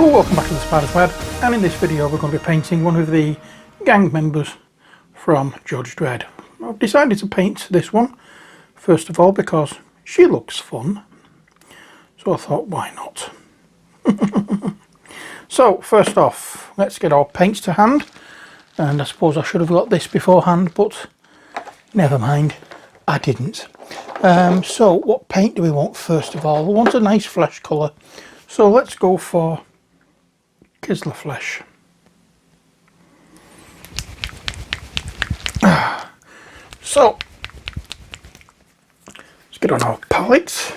Hello, welcome back to the Spider's Web, and in this video we're going to be painting one of the gang members from Judge Dredd. I've decided to paint this one first of all because she looks fun, so I thought why not. So first off, let's get our paints to hand, and I suppose I should have got this beforehand, but never mind, I didn't. So what paint do we want first of all? We want a nice flesh colour, so let's go for Kisler Flesh. So let's get on our palette.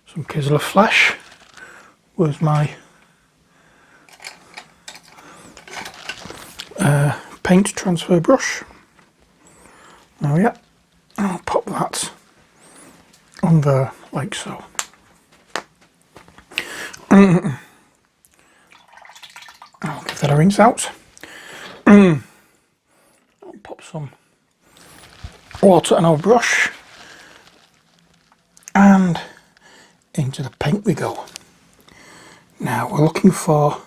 Some Kisler Flesh. Where's my paint transfer brush? Oh yeah, I'll pop that on there like so. I'll give that a rinse out. I'll pop some water on our brush and into the paint we go. Now we're looking for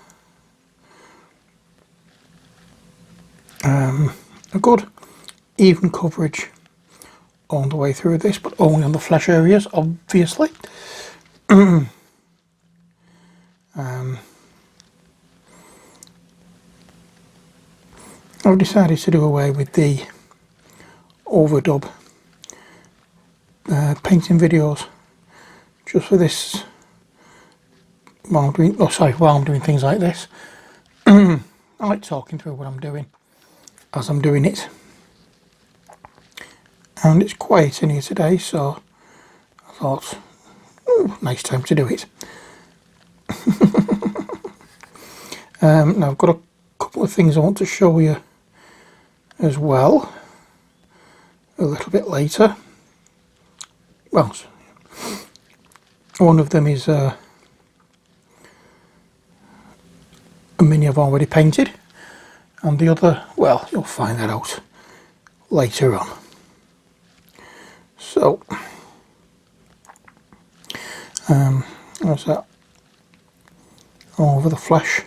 a good even coverage all the way through this, but only on the flesh areas, obviously. I've decided to do away with the overdub painting videos just for this while I'm doing things like this. I like talking through what I'm doing as I'm doing it, and it's quiet in here today, so I thought, nice time to do it. Now I've got a couple of things I want to show you as well a little bit later. Well, one of them is a mini I've already painted, and the other, well, you'll find that out later on. So there's that all over the flesh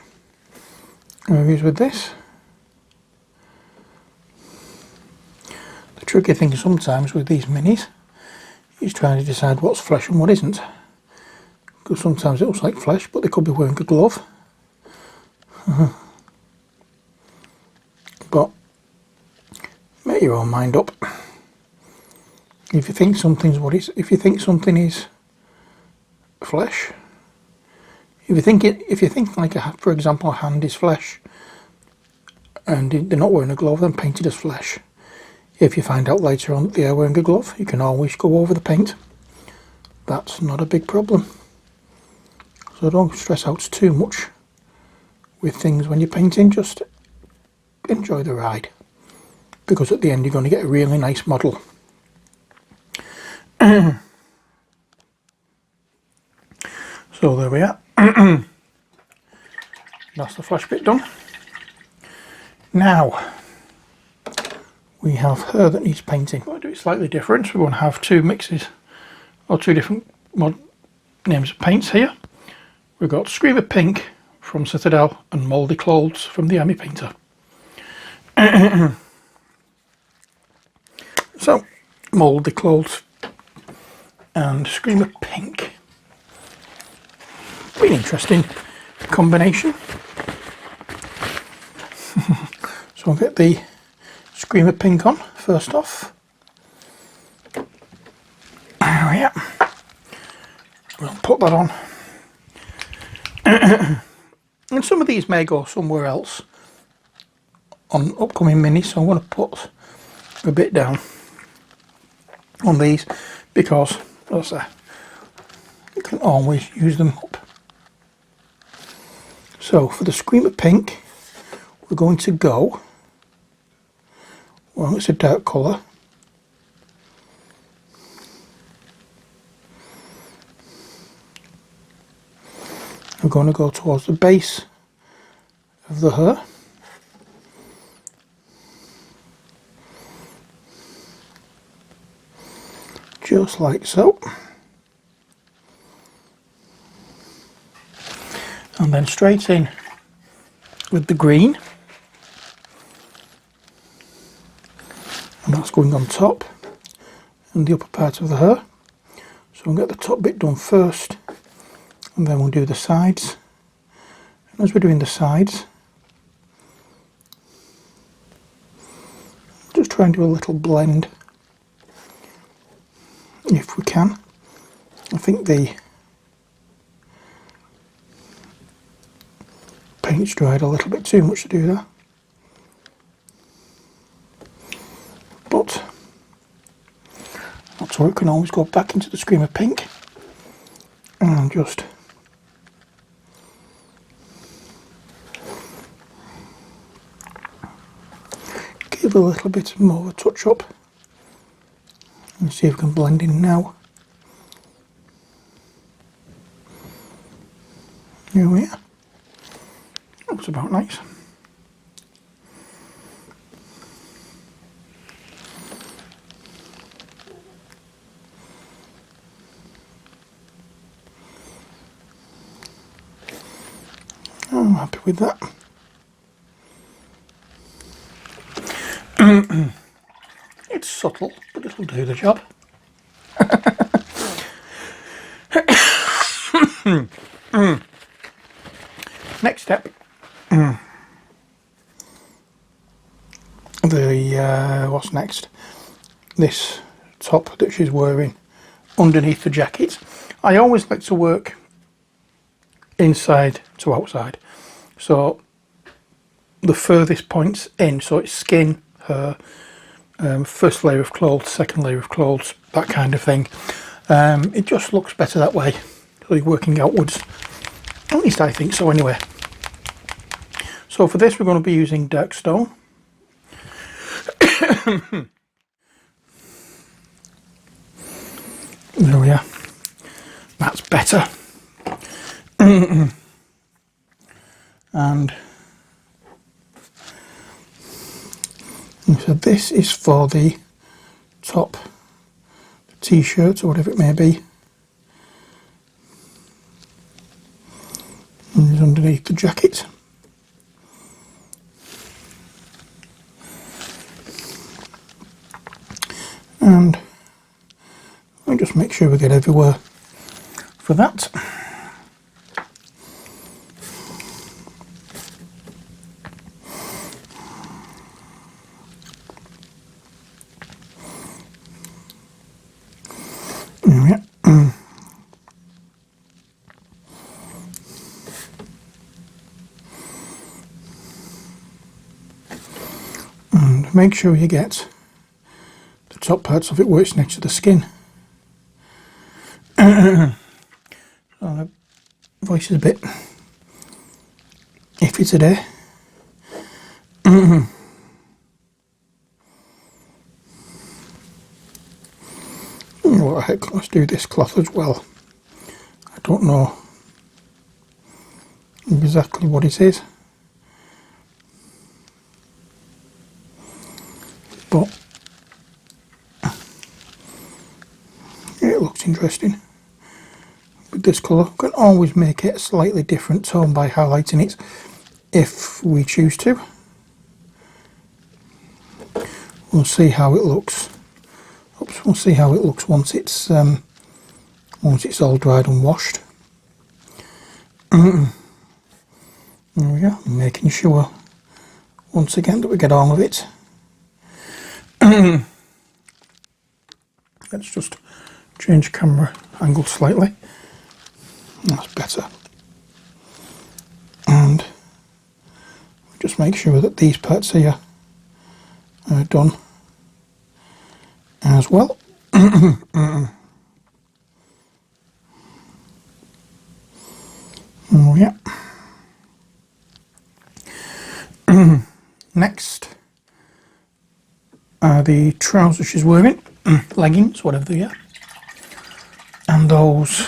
areas with this. The tricky thing sometimes with these minis is trying to decide what's flesh and what isn't, because sometimes it looks like flesh but they could be wearing a glove. But make your own mind up. If you think something is flesh, if you think like for example a hand is flesh and they're not wearing a glove, then paint it as flesh. If you find out later on that they are wearing a glove, you can always go over the paint. That's not a big problem. So don't stress out too much with things when you're painting, just enjoy the ride, because at the end you're going to get a really nice model. So there we are. That's the flesh bit done. Now we have her that needs painting. We'll do it slightly different. We're going to have two mixes, or two different names of paints here. We've got Screamer Pink from Citadel and Mouldy Clothes from the Army Painter. So, Mouldy Clothes and Screamer Pink. Be an interesting combination. So I'll get the Screamer Pink on first off. There we are. We'll put that on. And some of these may go somewhere else on upcoming minis, so I'm going to put a bit down on these because, as I say, you can always use them up. So for the Screamer Pink, we're going to go, well, it's a dark colour. We're going to go towards the base of the hair. Just like so. and then straight in with the green, and that's going on top and the upper part of the hair. So we'll get the top bit done first, and then we'll do the sides. And as we're doing the sides, just try and do a little blend if we can. I think the paint's dried a little bit too much to do that, but that's why we can always go back into the Scream of Pink and just give a little bit more of a touch up and see if we can blend in now. Here we are. Looks about nice. I'm happy with that. It's subtle, but it'll do the job. Next step, what's next? This top that she's wearing underneath the jacket. I always like to work inside to outside, so the furthest points in, so it's skin, hair, first layer of clothes, second layer of clothes, that kind of thing. It just looks better that way, so you're working outwards. At least I think so anyway. So for this we're going to be using dark stone. There we are. That's better. And so this is for the top, the t-shirt or whatever it may be. And it's underneath the jacket. And I'll just make sure we get everywhere for that. And make sure you get the top parts of it where it's next to the skin. So the voice is a bit iffy today. You know what, heck, let's do this cloth as well. I don't know exactly what it is, but it looks interesting. With this colour, we can always make it a slightly different tone by highlighting it if we choose to. We'll see how it looks. Oops, we'll see how it looks once it's all dried and washed. There we go. Making sure once again that we get on with it. Let's just change camera angle slightly. That's better. And just make sure that these parts here are done as well. Oh yeah. Next are the trousers she's wearing, leggings, whatever they are, and those.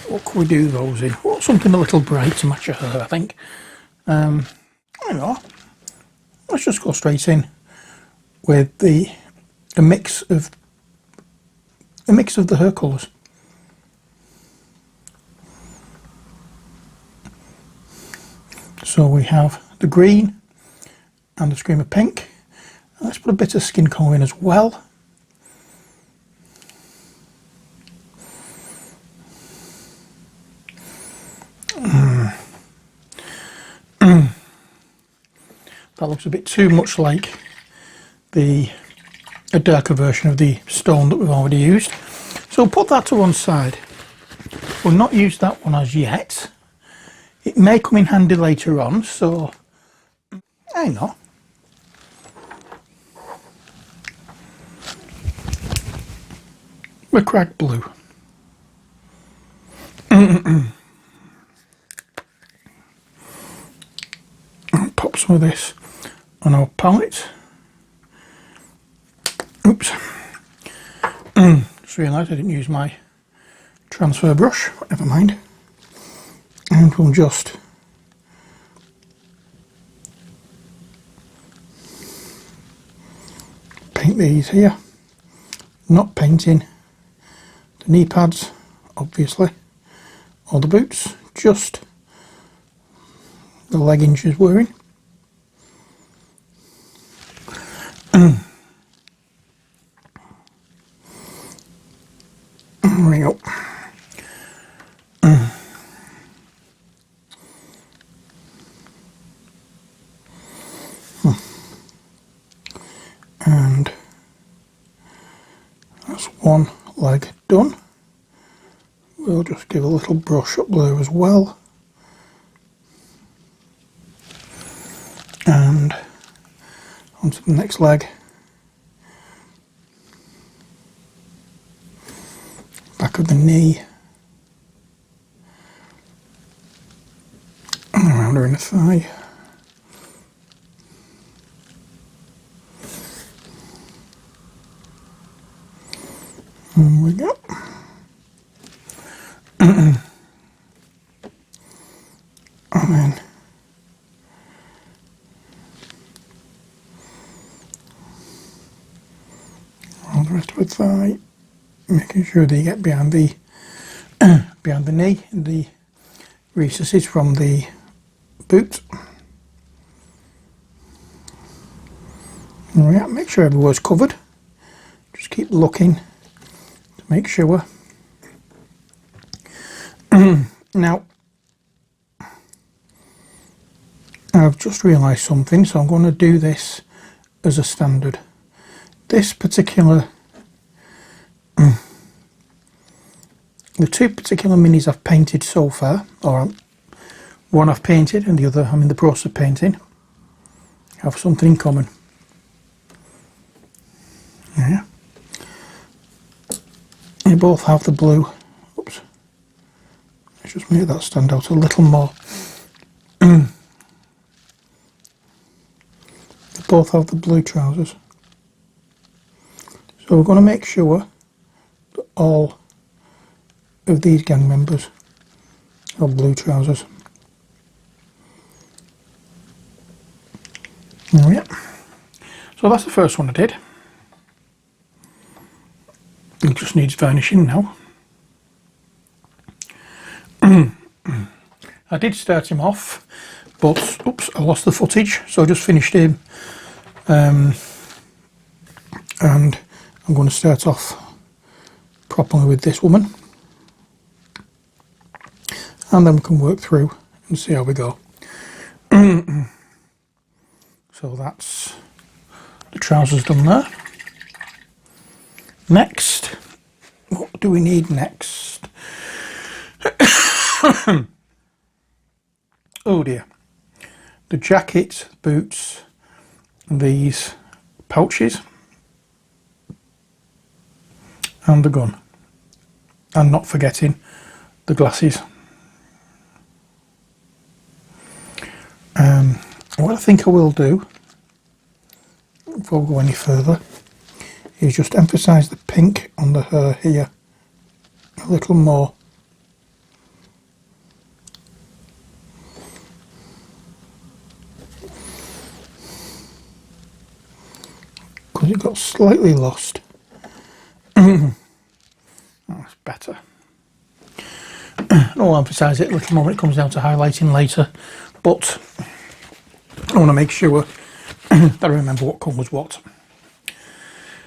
What could we do those in? Well, something a little bright to match her hair, I think. I don't know. Let's just go straight in with a mix of the hair colours. So we have the green and the Screamer pink. And let's put a bit of skin colour in as well. That looks a bit too much like a darker version of the stone that we've already used. So we'll put that to one side. We'll not use that one as yet. It may come in handy later on, so hang on. The cracked blue. Pop some of this on our palette. Oops. Just realised I didn't use my transfer brush, but never mind. And we'll just paint these here. Not painting the knee pads, obviously, or the boots, just the leggings she's wearing. There we go. And that's one leg done. We'll just give a little brush up there as well. And onto the next leg. Back of the knee. And around her inner thigh. There we go. And then around the rest of the thigh, making sure they get behind the knee and the recesses from the boot. There we are. Make sure everywhere's covered. Just keep looking to make sure. Now, I've just realised something, so I'm going to do this as a standard. This particular, the two particular minis I've painted so far, or one I've painted and the other I'm in the process of painting, have something in common. Yeah. They both have the blue. Oops. Let's just make that stand out a little more. They both have the blue trousers. So we're going to make sure that all of these gang members have blue trousers. There we are. So that's the first one I did. It just needs varnishing now. I did start him off, but oops, I lost the footage, so I just finished him. And I'm going to start off properly with this woman. And then we can work through and see how we go. So that's the trousers done there. Next, what do we need next? Oh dear. The jacket, boots, these pouches, and the gun. And not forgetting the glasses. What I think I will do, before we go any further, is just emphasise the pink on the hair here a little more. Because it got slightly lost. That's better. I'll emphasise it a little more when it comes down to highlighting later. but I want to make sure that I remember what comes what.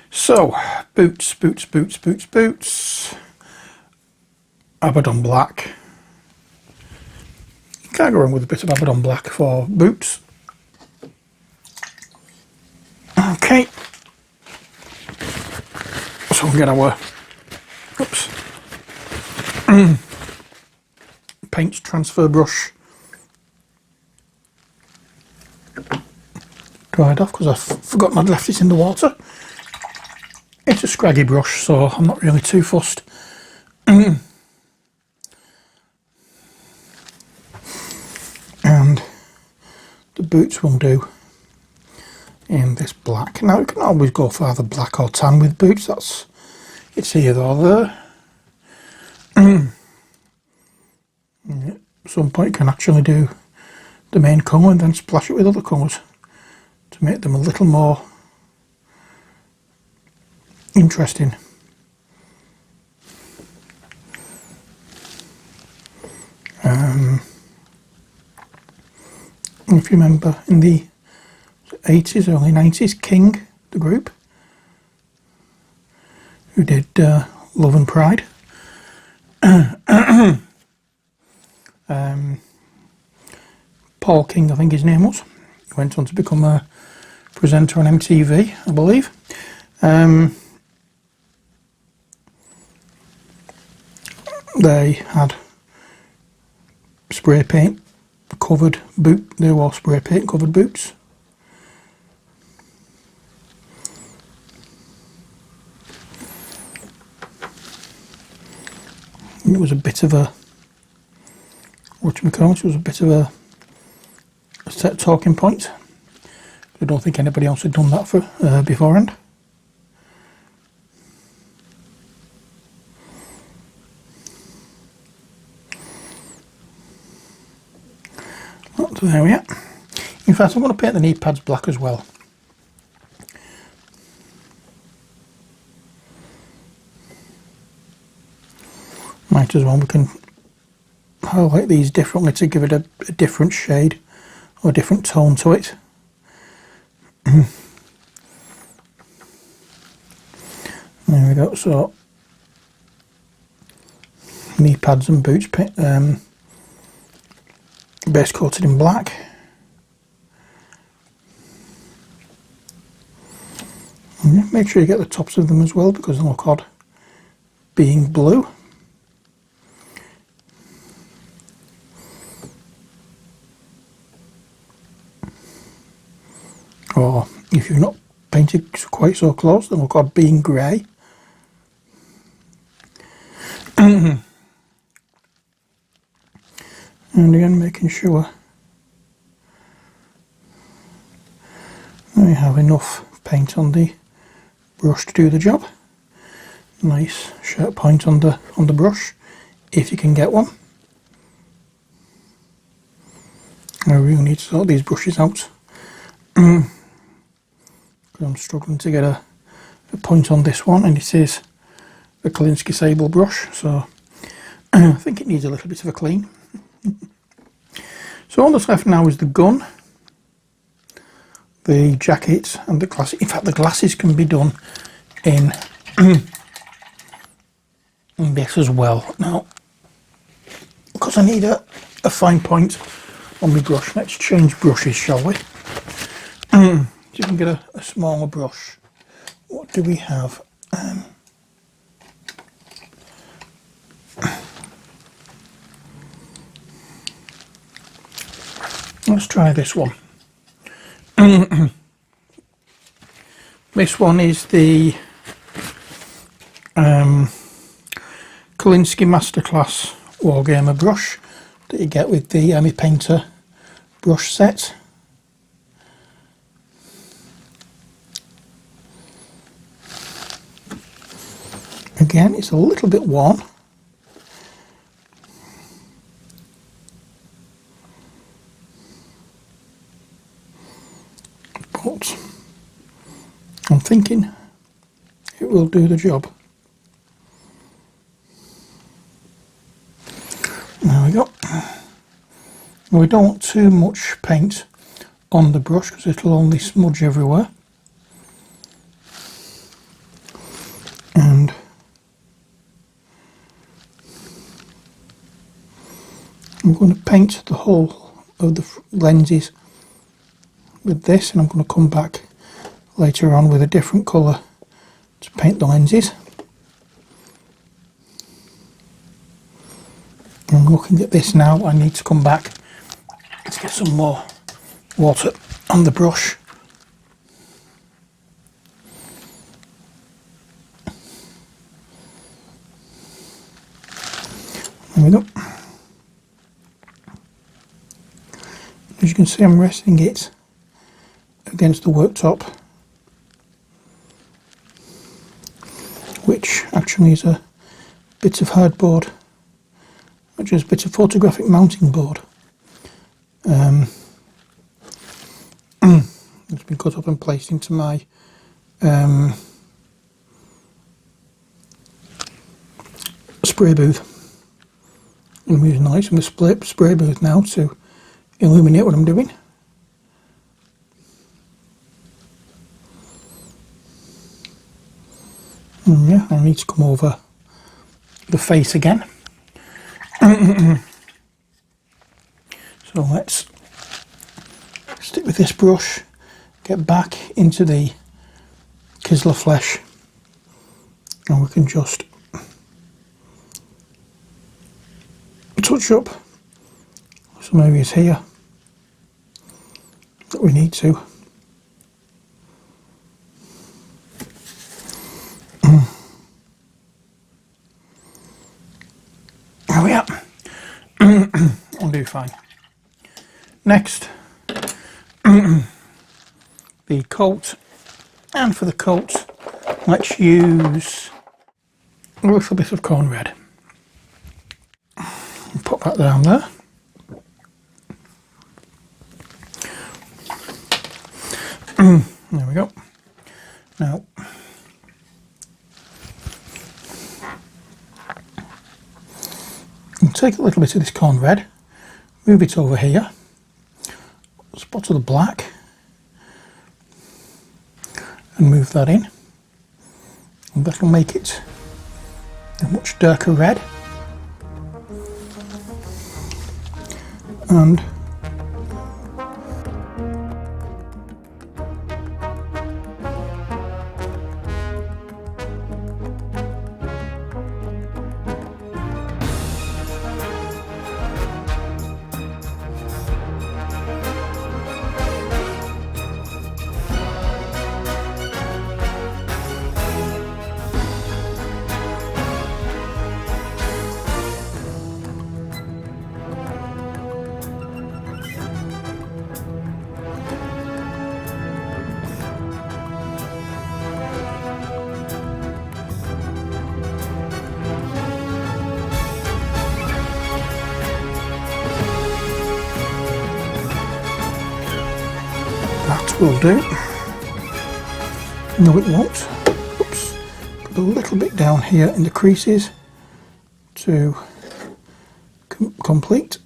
So, boots, boots, boots, boots, boots. Abaddon black. Can't go wrong with a bit of Abaddon black for boots. Okay. So we'll get our paint transfer brush dried off because I've forgotten I'd left it in the water. It's a scraggy brush, so I'm not really too fussed. And the boots will do in this black. Now you can always go for either black or tan with boots, it's either or there. At some point you can actually do the main colour and then splash it with other colours to make them a little more interesting. If you remember in the 80s, early 90s, King, the group, who did Love and Pride. Paul King, I think his name was, went on to become a presenter on MTV, I believe. They had spray paint covered boot. They wore spray paint covered boots. It was a bit of a whatchamacallit, it was a bit of a set talking point. I don't think anybody else had done that for beforehand. So there we are. In fact, I'm going to paint the knee pads black as well. Might as well, we can highlight these differently to give it a different shade or a different tone to it. There we go, so knee pads and boots base coated in black. And make sure you get the tops of them as well because they look odd being blue. Or if you've not painted quite so close, they look odd being grey. And again, making sure we have enough paint on the brush to do the job. Nice sharp point on the brush, if you can get one. I really need to sort these brushes out. I'm struggling to get a point on this one, and it is a Kolinsky Sable brush, so I think it needs a little bit of a clean. So all that's left now is the gun, the jacket and the glasses. In fact, the glasses can be done in this as well. Now, because I need a fine point on my brush, let's change brushes, shall we? So you can get a smaller brush. What do we have? Let's try this one. This one is the Kolinsky Masterclass Wargamer brush that you get with the Emmy Painter brush set. Again, it's a little bit worn. But I'm thinking it will do the job. There we go. We don't want too much paint on the brush because it'll only smudge everywhere. And I'm going to paint the whole of the lenses with this, and I'm going to come back later on with a different colour to paint the lenses. I'm looking at this now. I need to come back to get some more water on the brush. There we go. As you can see, I'm resting it against the worktop, which actually is a bit of hardboard, which is a bit of photographic mounting board. It's been cut up and placed into my spray booth. I'm using the lights from the spray booth now to illuminate what I'm doing. And yeah, I need to come over the face again. So let's stick with this brush, get back into the Kisler flesh, and we can just touch up some areas here that we need to. There we are. I'll do fine. Next, the coat, and for the coat let's use a little bit of corn red. Put that down there. There we go. Now I'll take a little bit of this corn red, move it over here, spot of the black, and move that in, and that'll make it a much darker red. And that will do. No, it won't. Oops. Put a little bit down here in the creases to complete.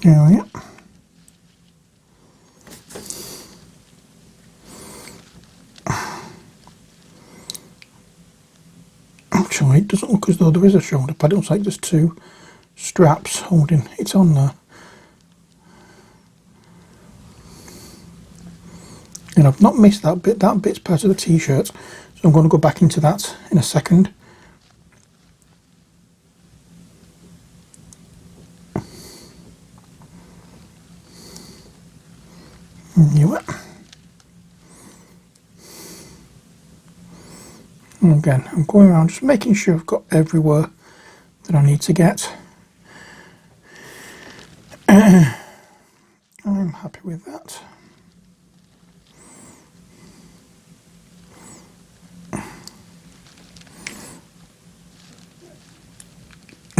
There we are. Actually, it doesn't look as though there is a shoulder pad. It looks like there's two straps holding it on there. And I've not missed that bit. That bit's part of the t-shirt, so I'm going to go back into that in a second. Knew it. And again, I'm going around just making sure I've got everywhere that I need to get. I'm happy with that.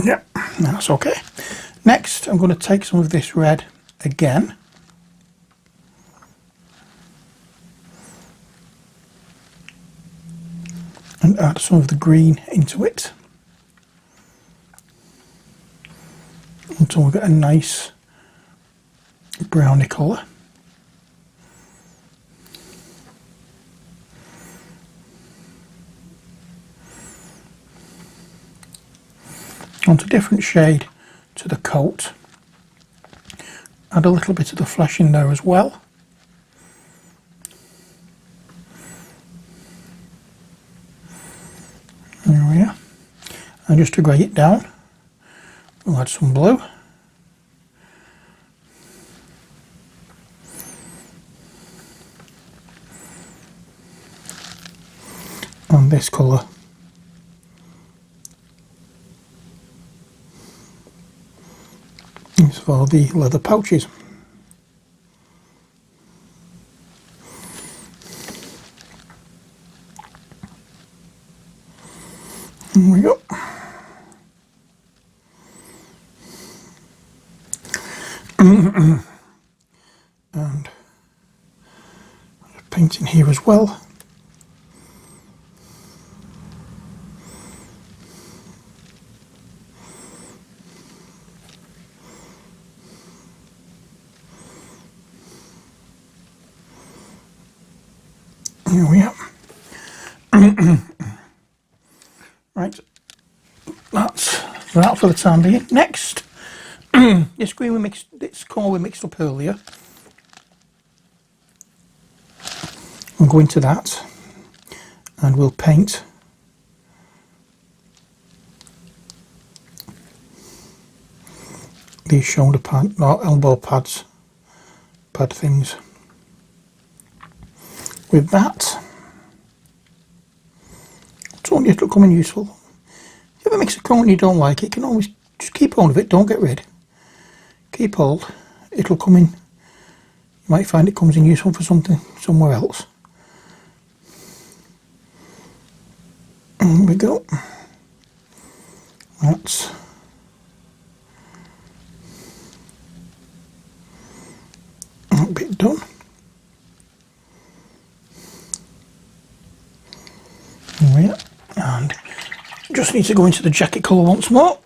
Yeah, that's okay. Next, I'm going to take some of this red again. And add some of the green into it. until we get a nice browny colour. Want a different shade to the coat. Add a little bit of the flesh in there as well. There we are. And just to grey it down, we'll add some blue. And this colour is for the leather pouches. There we go. And paint in here as well. Here we are. Right, that's that for the time being. Next, this colour we mixed up earlier. We'll go into that and we'll paint these shoulder pad, or elbow pad things. With that, so it'll come in useful. If you ever mix a colour and you don't like it, you can always just keep hold of it, don't get rid. Keep hold, it'll come in. You might find it comes in useful for something somewhere else. There we go. That's that bit done. There we are. And just need to go into the jacket colour once more.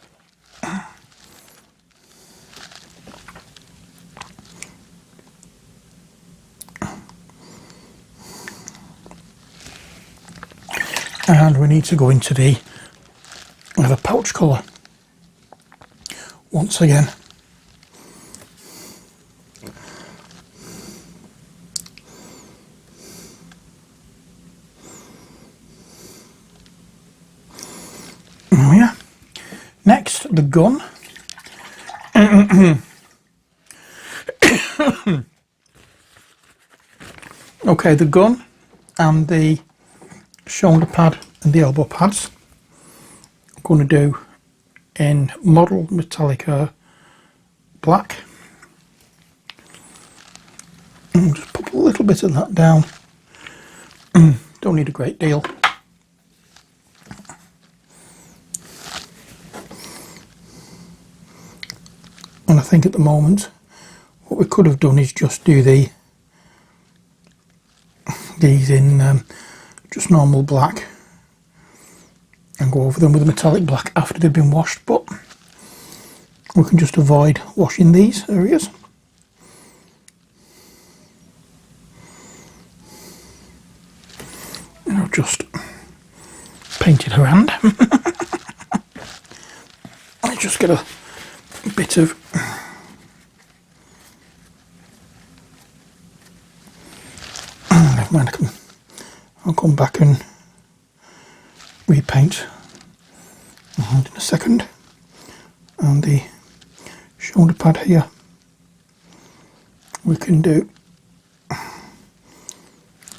And we need to go into the leather pouch colour once again. Oh yeah. Next, the gun. Okay, the gun and the shoulder pad and the elbow pads I'm going to do in model metallic black. And just put a little bit of that down. Don't need a great deal. And I think at the moment what we could have done is just do these in just normal black and go over them with a metallic black after they've been washed, but we can just avoid washing these areas. And I've just painted her hand. I just get a bit of never mind, I'll come back and repaint in a second. And the shoulder pad here we can do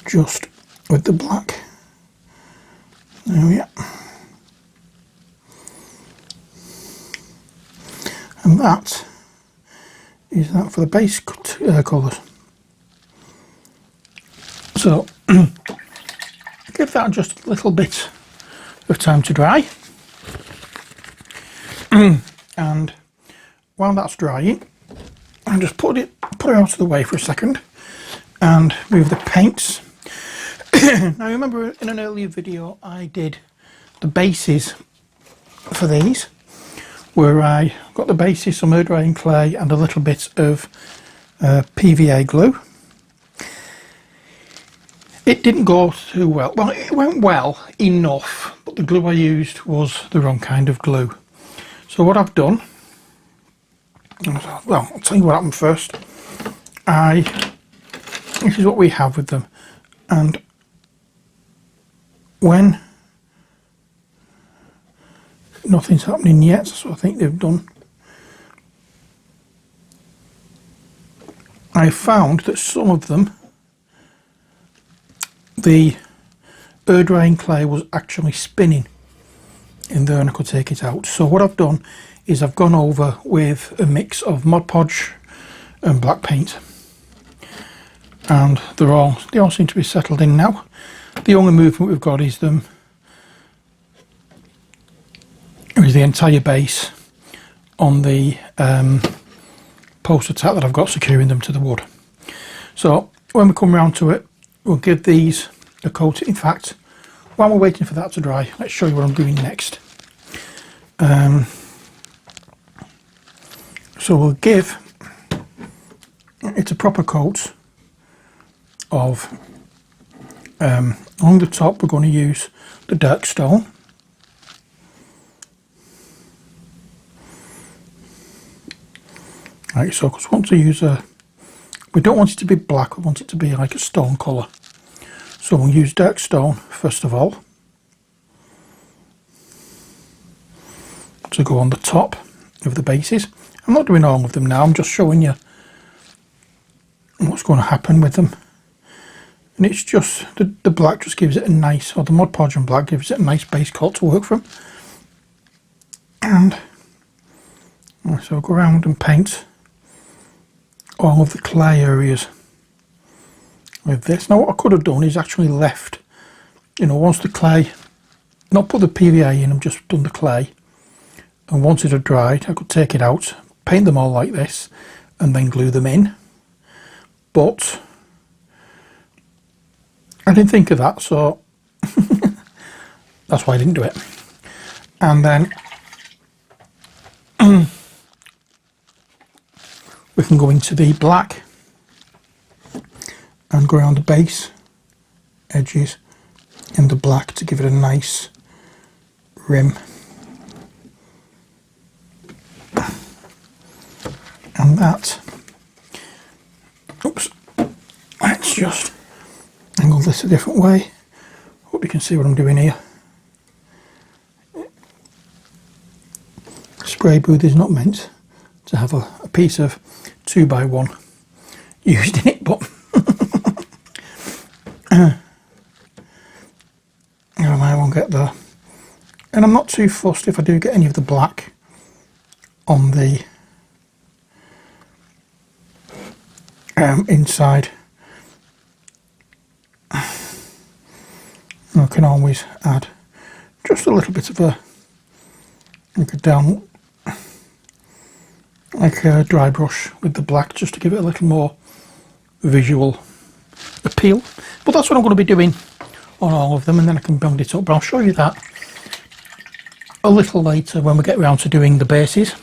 just with the black. There we are. And that is that for the base colours. So give that just a little bit of time to dry. And while that's drying, I'll just put it out of the way for a second and move the paints. Now remember in an earlier video I did the bases for these. where I got the bases, some air drying clay and a little bit of PVA glue. It didn't go too well. Well, it went well enough, but the glue I used was the wrong kind of glue. So what I've done, well, I'll tell you what happened first. This is what we have with them, and when nothing's happening yet, so I think they've done. I found that some of them, the air drying clay was actually spinning in there and I could take it out. So what I've done is I've gone over with a mix of Mod Podge and black paint, and they all seem to be settled in now. The only movement we've got is the entire base on the poster tack that I've got securing them to the wood. So when we come round to it, we'll give these a coat. In fact, while we're waiting for that to dry, let's show you what I'm doing next. So we'll give it a proper coat of, on the top we're going to use the dark stone. Right, so because we want to use we don't want it to be black, we want it to be like a stone colour. So we'll use dark stone first of all to go on the top of the bases. I'm not doing all of them now, I'm just showing you what's going to happen with them. And it's just, the black just gives it a nice, or the Mod Podge and black gives it a nice base coat to work from. And so I'll go around and paint all of the clay areas with this. Now what I could have done is actually left, once the clay, not put the PVA in, I've just done the clay, and once it had dried I could take it out, paint them all like this and then glue them in, but I didn't think of that, so that's why I didn't do it. And then we can go into the black and go around the base edges in the black to give it a nice rim. And that, oops, let's just angle this a different way. Hope you can see what I'm doing here. Spray booth is not meant to have a piece of 2x1 used in it, but I won't get there. And I'm not too fussed if I do get any of the black on the inside. I can always add just a little bit of a dry brush with the black, just to give it a little more visual appeal. But that's what I'm going to be doing on all of them, and then I can build it up. But I'll show you that a little later when we get around to doing the bases.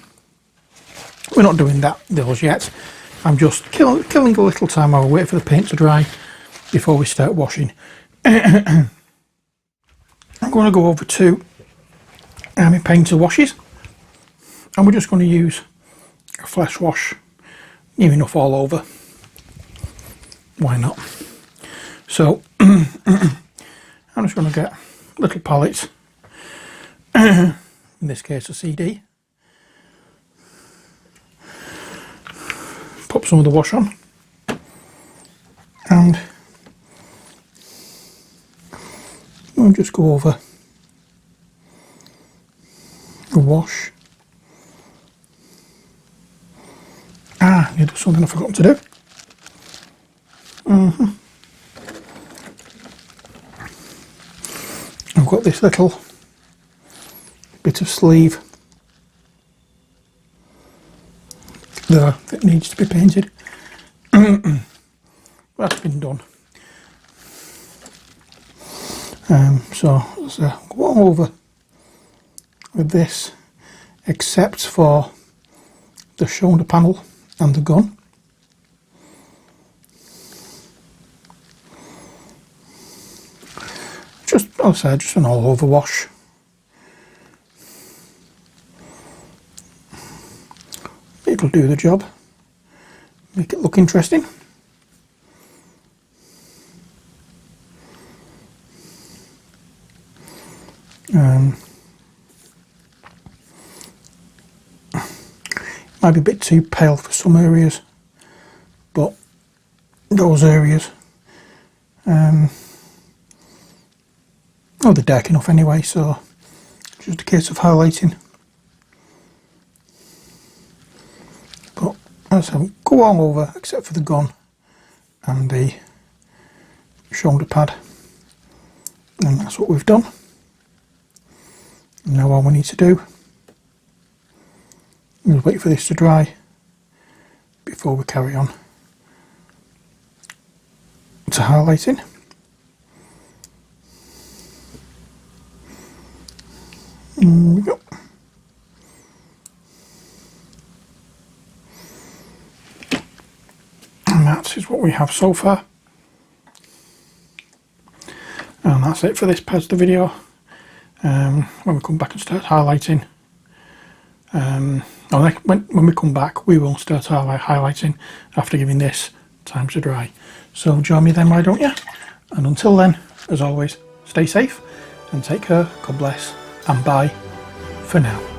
We're not doing those yet. I'm just killing a little time while we wait for the paint to dry before we start washing. I'm going to go over to my painter washes, and we're just going to use a flash wash, near enough all over. Why not? So I'm just going to get little pallets, in this case a CD, pop some of the wash on, and we'll just go over the wash. There's something I forgot to do. I've got this little bit of sleeve there that needs to be painted. That's been done. So let's go over with this except for the shoulder panel and the gun. Just, as I said, just an all over wash. It'll do the job. Make it look interesting. Might be a bit too pale for some areas, but those areas, oh, they're dark enough anyway, so just a case of highlighting. But as I said, go all over except for the gun and the shoulder pad, and that's what we've done. Now all we need to do is wait for this to dry before we carry on to highlighting. There we go. And that is what we have so far. And that's it for this part of the video. When we come back and start highlighting, when we come back, we will start highlighting after giving this time to dry. So join me then, why don't you? And until then, as always, stay safe and take care. God bless, and bye for now.